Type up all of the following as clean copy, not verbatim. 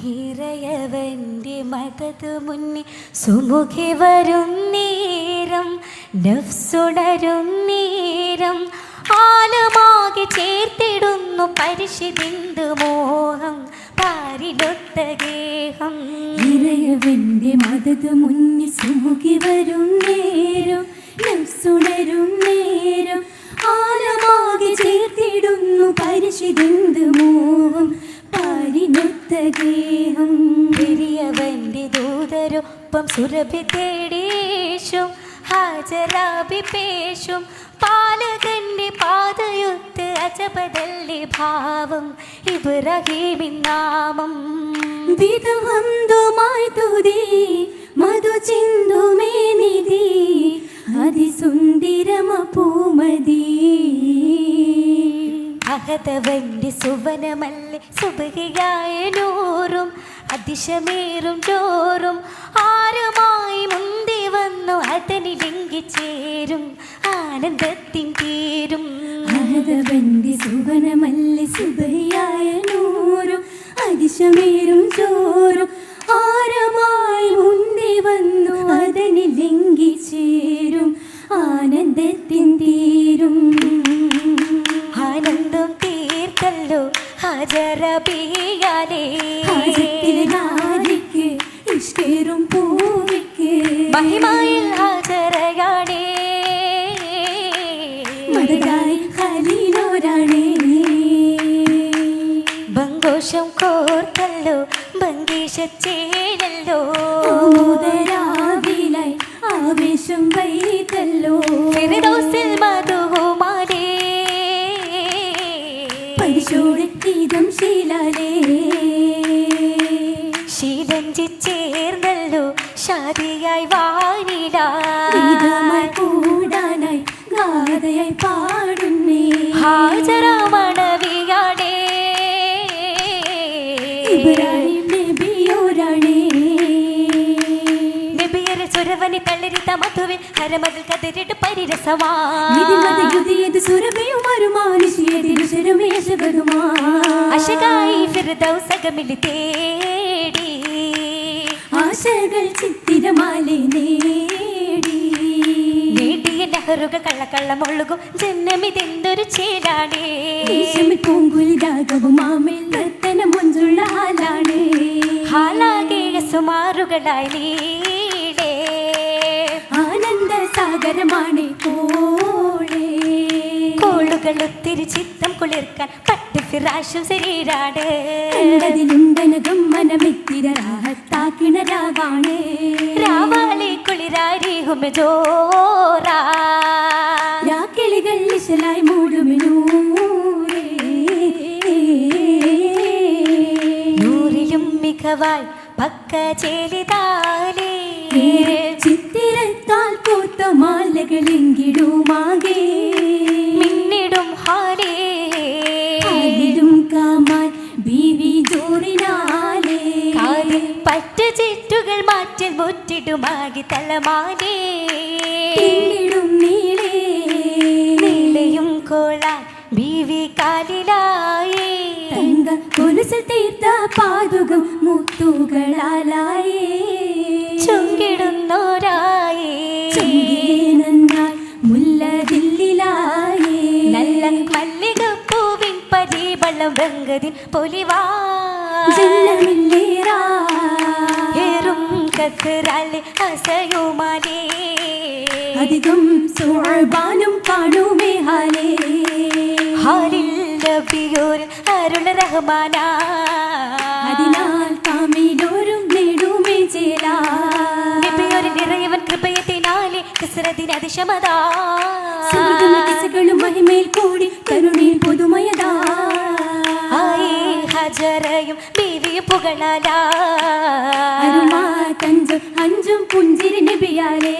ഇറയവൻ്റെ മദത് മുന്നിൽ സുമുഖി വരും നേരം നഫ്സുണരും നേരം ആലമാകെ ചേർത്തിടുന്നു പരിശുദ്ധിന്ദു മോഹം പാരിലൊത്ത ഗേഹം. ഇറയവൻ്റെ മദത് മുന്നിൽ സുമുഖി വരും നേരം നഫ്സുണരും നേരം ആലമാകെ ചേർത്തിടുന്നു പരിശുദ്ധിന്ദു മോഹം പാരിലൊത്ത ഗേഹം. പെരിയവൻ്റെ ദൂതരൊപ്പം സുരഭി തേടീശും ഹാജരാബി പേശും പാലകന്റെ പാതയൊത്ത് അജബദല്ലി ഭാവം ഇബ്രാഹീമിൻ നാമം. വിധവന്തുമായി തുതി മധു ചിന്തുമേനിധി അതിസുന്ദരമ പൂമതി. അഹതവന്റെ സുവനമല്ലേ സുബഹിയായ നൂറും അതിശമേറും ചോറും ആരുമായി മുന്തി വന്നു അതനി ലംഘിച്ചേരും ആനന്ദത്തിൻ തീരും. അഹതവന്റെ സുവനമല്ലേ സുബഹിയായ നൂറും അതിശമേറും ചോറും ആരുമായി മുന്തി വന്നു അതനി ലംഘിച്ചേരും ആനന്ദത്തിൻ തീരും. ആനന്ദം തീർത്തല്ലോ ഹാജറബിയാലേ ഇഷ്ടേറും പൂവിക്ക് മഹിമയിൽ ഹാജറയാണേ മദതായി ഖലീലോരാണേ. ബങ്കോഷം കോർത്തല്ലോ ബങ്കീശച്ചേനല്ലോ ആമോദരാവിലായി ആവേശം വൈതല്ലോ ഫിർദൗസിൽ മധുഹുമാലേ പരിശോധീതം ശീലാലേ. ശീലഞ്ചി ചേർന്നല്ലോ ഷാദിയായി വാനിലായി ഗീതമായി കൂടാനായി ഗാഥയായി പാടുന്നേ ഹാജറമണവിയാണേ ഇബ്രാഹിം നബിയോരാണേ. നബിയരെ സുരവനി തളിരിത മധുവിൽ ഹരമതിൽ കതിരിട്ട് പരിരസമാ അശകായി ഫിർദൗസകമിൽ തേടി ആശകൾ ചിത്തിരമാലെ നേടി നേടിയ നെഹറുകൾ കള്ളക്കള്ളമൊഴുകും ജന്മമിതെന്തൊരു ചേരാണേ പൂങ്കുലിതാകവും മാമേൽ നർത്തന മുഞ്ചുള്ള ഹാലാണേ ഹാലാകെ സുമാറുകളായി നീടേ ആനന്ദ സാഗരമാണ് കോളേ കോളുകൾ ഒത്തിരി ചിത്തം കുളിർക്കാൻ പട്ട് ഫിറാശും ശരീരാണ് കണ്ടതിലുണ്ടനകം മനമിത്തിരാഹത്താക്കിണ രാവാണേ രാവാളി കുളിരാരിഹും ജോറാ രാക്കിളികൾ ഇശലായി മൂടുമിനൂരേ നൂറിലും മികവായി പക്ക ചേലിതാലേ ചിത്തിരത്താൽ പൂത്ത മാലകളെങ്കിടുമാകെ മിന്നിടും ഹാലേ കാലിലും കാമാൻ ബീവി ജോറിനാലേ കാലിൽ പറ്റു ചുറ്റുകൾ മാറ്റിൽ മുറ്റിടുമാകി തലമാലേ പിന്നിടും നീളേ നീലയും കോളാൻ ബീവി കാലിലായേ തങ്ക കൊലുസിൽ തീർത്ത പാതുകം മുത്തുകളാലായേ ചുങ്കിടുന്നോരായേ നന്നായി മുല്ലതില്ലിലായേ നല്ല മല്ലികപ്പൂവിൻ പരിവളം വെങ്കതിൻ പൊലിവാ ജല്ലമില്ലേറാ ഏറും കസറാലെ അസയുമാലേ അധികം സോൾബാനും കാണുമേ ഹാലേ ഹാലിൽ നബിയോർ അരുൾ റഹ്മാനാ അതിനാൽ താമിലോരും നേടുമേ ചേലാ നബിയോർ നിറയവൻ കൃപയത്തിനാലെ കസറതിന് അതിശമതാ കിസകളും മഹിമയിൽ കൂടി കരുണയിൽ പുതുമയതാ ആയി ഹജറയും ബീവിയും പുകളാലാ അരുമാ തഞ്ചും അഞ്ചും പുഞ്ചിരി നബിയാലേ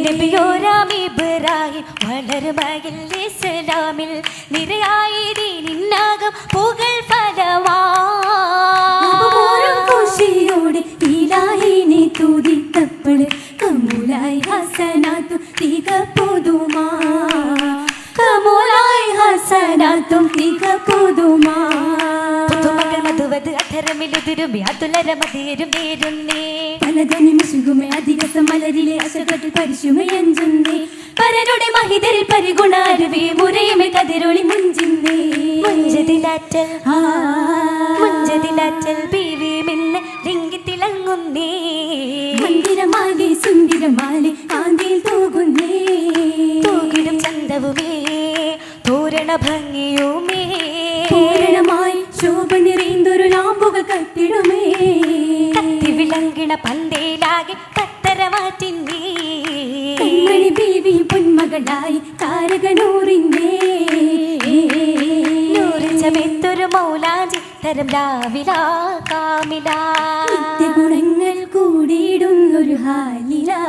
നബിയോരാം ഇബ്രാഹിം വളരുമകിൽ ഇസ്ലാമിൽ നിറയായി ദീനിന്നാകം പുകൾ ഫലവാ ോടെ ഇലാഹിനെ തുതിത്തപ്പള് കമുലായി ഹസനാത്തും തിക പുതുമാ കമുലായി ഹസനാത്തും തിക പുതുമാ പുതുമകൾ മധുവ അകമിലുതിരുമി അതുലരമതേരും നേരുന്നേ പലതനി മിശുകുമേ അധികസം മലരിലെ അശകത്തിൽ പരിശുമയഞ്ചുന്നേ പരരുടെ മഹിതരിൽ പരിഗുണാരുവേ മുരയുമേ കതിരൊളി മുഞ്ചിന്നേ മുഞ്ചതിലാറ്റൽ മുഞ്ചതിലാറ്റൽ ബീവി മിന്ന് ലിംഗിത്തിളങ്ങുന്നേ മന്ദിരമാകെ സുന്ദരമാലെ കാന്തിയിൽ തൂകുന്നേ തൂകിടും ചന്തവുമേ തോരണ ഭംഗിയുമേ പൂരണമായി ശോഭ നിറയുന്നൊരു ലാമ്പുകൾ കത്തിടുമേ കത്തി വിളങ്കിണ പന്തേലാകെ പത്തര മാറ്റിന്നേ കൺമണി ബീവി പൊന്മകളായി കാരകനൂറിന്നേ നൂറിച്ചമെത്തൊരു മൗലാഞ്ചി തരം രാവിലാ കാമിലാ നിത്യഗുണങ്ങൾ കൂടിയിടുന്നൊരു ഹാലിലാ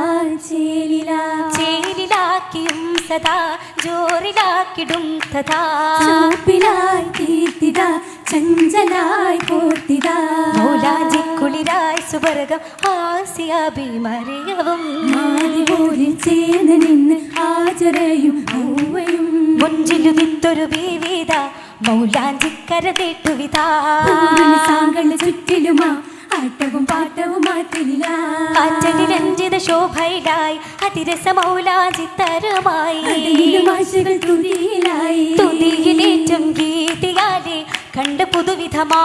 ചേലിലാ ചേലിലാക്കിയും സദാ ജോറിലാക്കിടും തഥാ ചാപ്പിലായി തീർത്തിതാ ചഞ്ചലായി കോർത്തിതാ മൗലാഞ്ചി കുളിരായി സുവർഗം ആസിയാഭിമറിയവും മാതിപോലിൽ ചേർന്ന് നിന്ന് ആചരയും ഔവയും മുഞ്ചിലുതിത്തൊരു ബീവിത മൗലാഞ്ചിക്കര തേട്ടുവിതാ സാങ്കള് ചുറ്റിലുമാ ആട്ടവും പാട്ടവും മാറ്റില്ല ആറ്റലിരഞ്ജിത ശോഭയിലായി അതിരസ മൗലാഞ്ചി തരമായി ഭാഷകൾ തുതിയിലായി തുതിയിലേറ്റം ഗീതിയാലെ കണ്ട് പുതുവിധമാ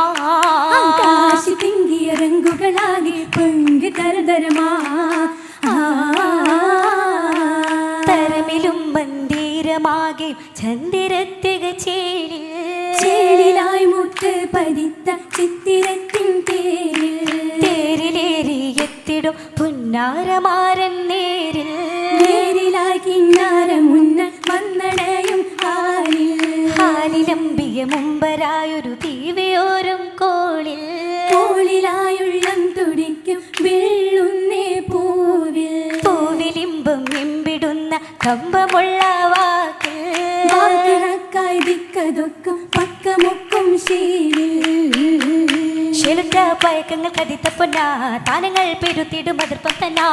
കാശി തിങ്കിയ രംഗുകളാകെ പങ്ക് തരതരമാ തരമിലും മന്ദിരമാകെ ചന്ദിരത്തിക ചേലിൽ ചേലിലായി മുട്ട് പതിത്ത ചിത്തിരത്തിൻ തേരിലേറിയെത്തിടും പുന്നാരമാരൻ നേരിൽ നേരിലായി കിന്നാര മുന്ന വന്നടയും ഹാലിലമ്പിയ മുമ്പരായൊരു തീവയോരം കോളിൽ കോളിലായുള്ളം തുടിക്കും വെള്ളുന്നേ പൂവിൽ പൂവിലിമ്പം എമ്പിടുന്ന കമ്പമുള്ള വാക്കിൽ വാക്കിറക്കായി ദിക്കതൊക്കും പക്കമൊക്കും ശിലുറ്റ പയക്കങ്ങൾ കതിത്ത പൊന്നാ താനങ്ങൾ പെരുത്തിടും അതിർപ്പം തന്നാ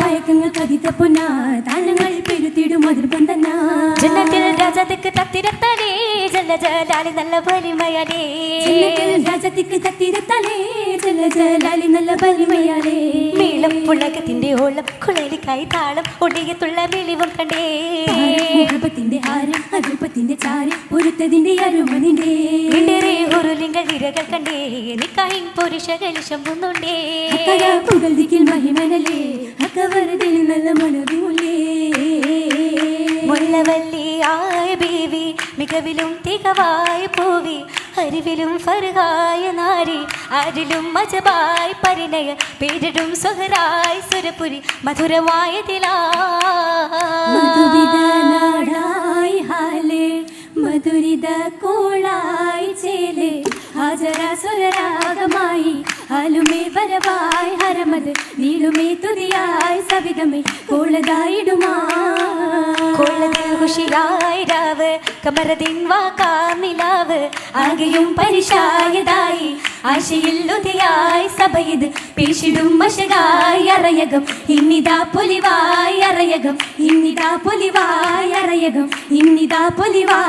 പയക്കങ്ങൾ കതിത്ത പൊന്നാ താനങ്ങൾ പെരുത്തിടും അതിർപ്പം തന്നാ ജന്നത്തിൽ രാജാതിക്ക് തത്തിരത്താലേ ജല ജലാലി നല്ല വലിമയാലേ രാജത്തിക്ക് തത്തിരത്താലേ ജല ജലാലി നല്ല വലിമയാലേ മേളം പുളകത്തിന്റെ ഓളം കുഴലിക്കായി താളം ഒടിയത്തുള്ള വെളിവും കണ്ടേ മുഖത്തിന്റെ ഹാരം അതിർപ്പത്തിന്റെ ചാരം പൊരുത്തതിന്റെ അരുമനിന്റെ ഒരു ലിംഗ വിരകൾ കണ്ടേ നിക്കായിൻ പുരുഷകൾ ശമ്പുന്നുണ്ടേ പുകൾ ദിക്കിൽ മഹിമനലേ അക്കവരതിൽ നല്ല മണവിമുള്ളേ മുല്ലവല്ലിയായ ബീവി മികവിലും തികവായ പൂവി അറിവിലും ഫർഹായ നാരി ആരിലും മജബായി പരിണയ പേരിടും സുഹറായി സുരപുരി മധുരമായ നാടായി ഹാലേ മധുരിത കോളായി ചേലേ ഹാജരാ സുരരാഗമായി ഹാലുമേ വരവായി ഹരമത് നീളുമേ തുതിയായി സവിതമേ കോളതായിടുമാ കൊള്ളതിൽ ഖുഷിയായി രാവ് കമറതിൻ വാക്കാമിലാവ് ആകെയും പരിശായതായി ആശയിൽ ഉദയായി സഭയത് പേശിടും മശകായി അറയകം ഇന്നിതാ പൊലിവായി അറയകം ഇന്നിതാ പൊലിവായി അറയകം ഇന്നിതാ പൊലിവാ